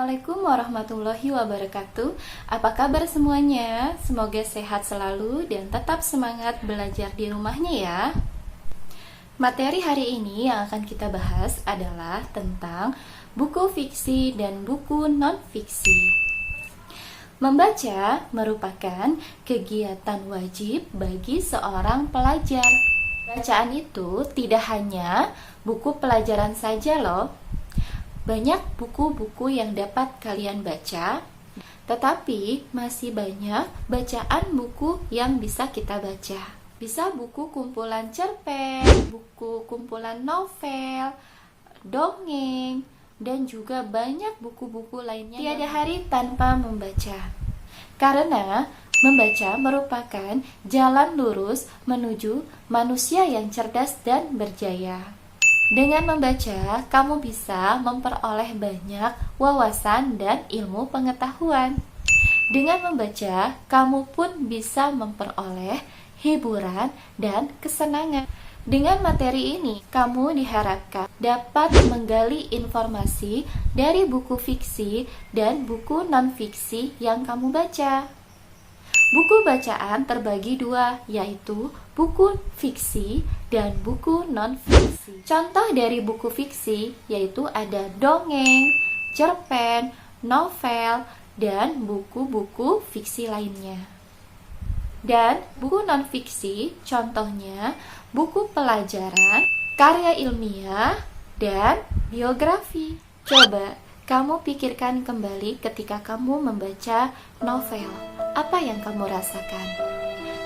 Assalamualaikum warahmatullahi wabarakatuh. Apa kabar semuanya? Semoga sehat selalu dan tetap semangat belajar di rumahnya ya. Materi hari ini yang akan kita bahas adalah tentang buku fiksi dan buku non-fiksi. Membaca merupakan kegiatan wajib bagi seorang pelajar. Bacaan itu tidak hanya buku pelajaran saja loh. Banyak buku-buku yang dapat kalian baca, tetapi masih banyak bacaan buku yang bisa kita baca. Bisa buku kumpulan cerpen, buku kumpulan novel, dongeng, dan juga banyak buku-buku lainnya. Tiada hari tanpa membaca. Karena membaca merupakan jalan lurus menuju manusia yang cerdas dan berjaya. Dengan membaca, kamu bisa memperoleh banyak wawasan dan ilmu pengetahuan. Dengan membaca, kamu pun bisa memperoleh hiburan dan kesenangan. Dengan materi ini, kamu diharapkan dapat menggali informasi dari buku fiksi dan buku non-fiksi yang kamu baca. Buku bacaan terbagi dua, yaitu buku fiksi dan buku non-fiksi. Contoh dari buku fiksi yaitu ada dongeng, cerpen, novel, dan buku-buku fiksi lainnya. Dan buku non-fiksi contohnya buku pelajaran, karya ilmiah, dan biografi. Coba kamu pikirkan kembali ketika kamu membaca novel. Apa yang kamu rasakan?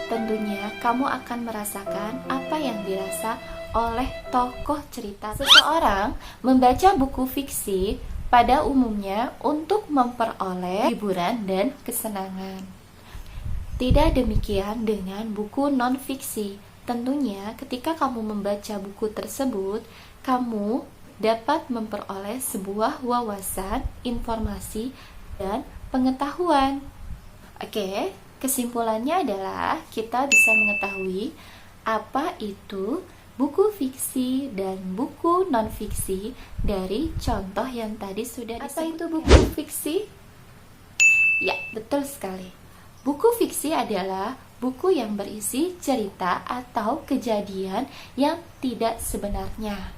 Tentunya kamu akan merasakan apa yang dirasa oleh tokoh cerita. Seseorang membaca buku fiksi pada umumnya untuk memperoleh hiburan dan kesenangan. Tidak demikian dengan buku non-fiksi. Tentunya ketika kamu membaca buku tersebut, kamu dapat memperoleh sebuah wawasan, informasi, dan pengetahuan. Oke, kesimpulannya adalah kita bisa mengetahui apa itu buku fiksi dan buku non-fiksi dari contoh yang tadi sudah disebutkan. Apa itu buku fiksi? Ya, betul sekali. Buku fiksi adalah buku yang berisi cerita atau kejadian yang tidak sebenarnya,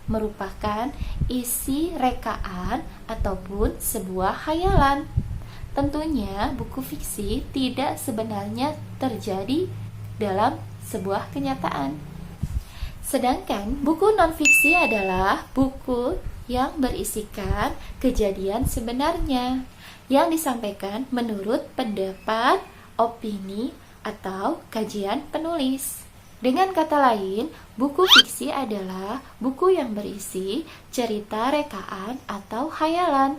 merupakan isi rekaan ataupun sebuah khayalan. Tentunya buku fiksi tidak sebenarnya terjadi dalam sebuah kenyataan. Sedangkan buku non-fiksi adalah buku yang berisikan kejadian sebenarnya yang disampaikan menurut pendapat, opini, atau kajian penulis. Dengan kata lain, buku fiksi adalah buku yang berisi cerita rekaan atau khayalan.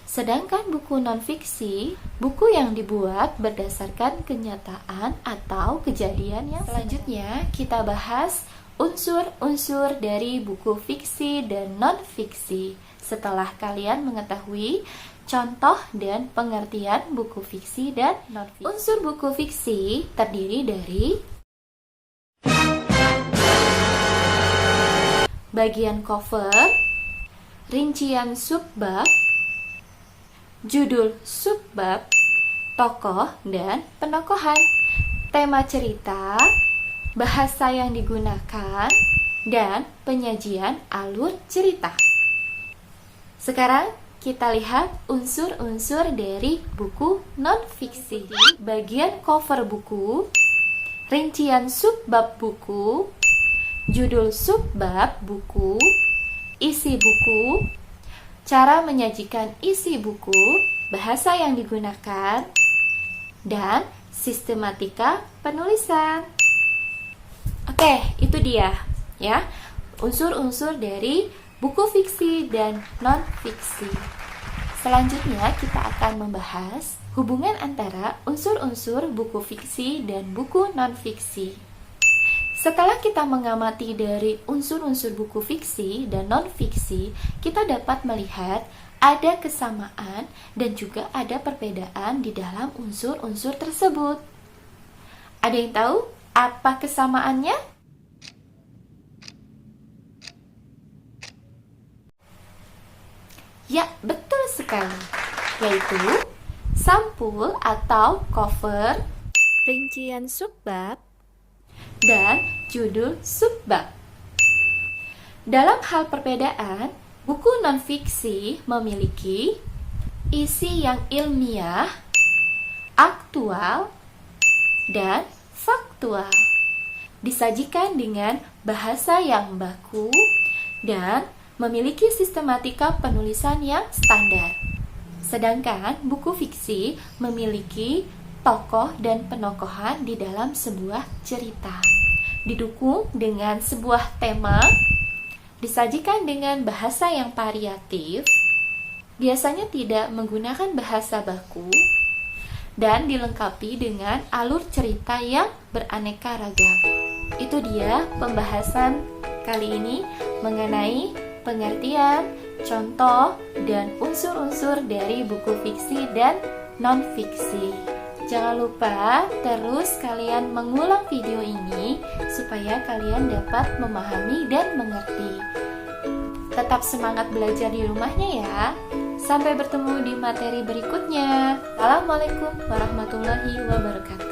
Sedangkan buku non-fiksi, buku yang dibuat berdasarkan kenyataan atau kejadian yang selanjutnya kita bahas unsur-unsur dari buku fiksi dan non-fiksi. Setelah kalian mengetahui contoh dan pengertian buku fiksi dan non-fiksi. Unsur buku fiksi terdiri dari bagian cover, rincian subbab, judul subbab, tokoh dan penokohan, tema cerita, bahasa yang digunakan, dan penyajian alur cerita. Sekarang kita lihat unsur-unsur dari buku non-fiksi. Bagian cover buku, rincian subbab buku, judul subbab buku, isi buku, cara menyajikan isi buku, bahasa yang digunakan, dan sistematika penulisan. Oke, itu dia ya, unsur-unsur dari buku fiksi dan non-fiksi. Selanjutnya kita akan membahas hubungan antara unsur-unsur buku fiksi dan buku non-fiksi. Setelah kita mengamati dari unsur-unsur buku fiksi dan non-fiksi, kita dapat melihat ada kesamaan dan juga ada perbedaan di dalam unsur-unsur tersebut. Ada yang tahu apa kesamaannya? Ya, betul sekali. yaitu sampul atau cover, rincian subbab, dan judul subbab. Dalam hal perbedaan, buku non-fiksi memiliki isi yang ilmiah, aktual, dan faktual. Disajikan dengan bahasa yang baku dan memiliki sistematika penulisan yang standar. Sedangkan buku fiksi memiliki tokoh dan penokohan di dalam sebuah cerita, didukung dengan sebuah tema, disajikan dengan bahasa yang variatif, biasanya tidak menggunakan bahasa baku, dan dilengkapi dengan alur cerita yang beraneka ragam. Itu dia pembahasan kali ini mengenai pengertian, contoh, dan unsur-unsur dari buku fiksi dan non-fiksi. Jangan lupa terus kalian mengulang video ini supaya kalian dapat memahami dan mengerti. Tetap semangat belajar di rumahnya ya. Sampai bertemu di materi berikutnya. Assalamualaikum warahmatullahi wabarakatuh.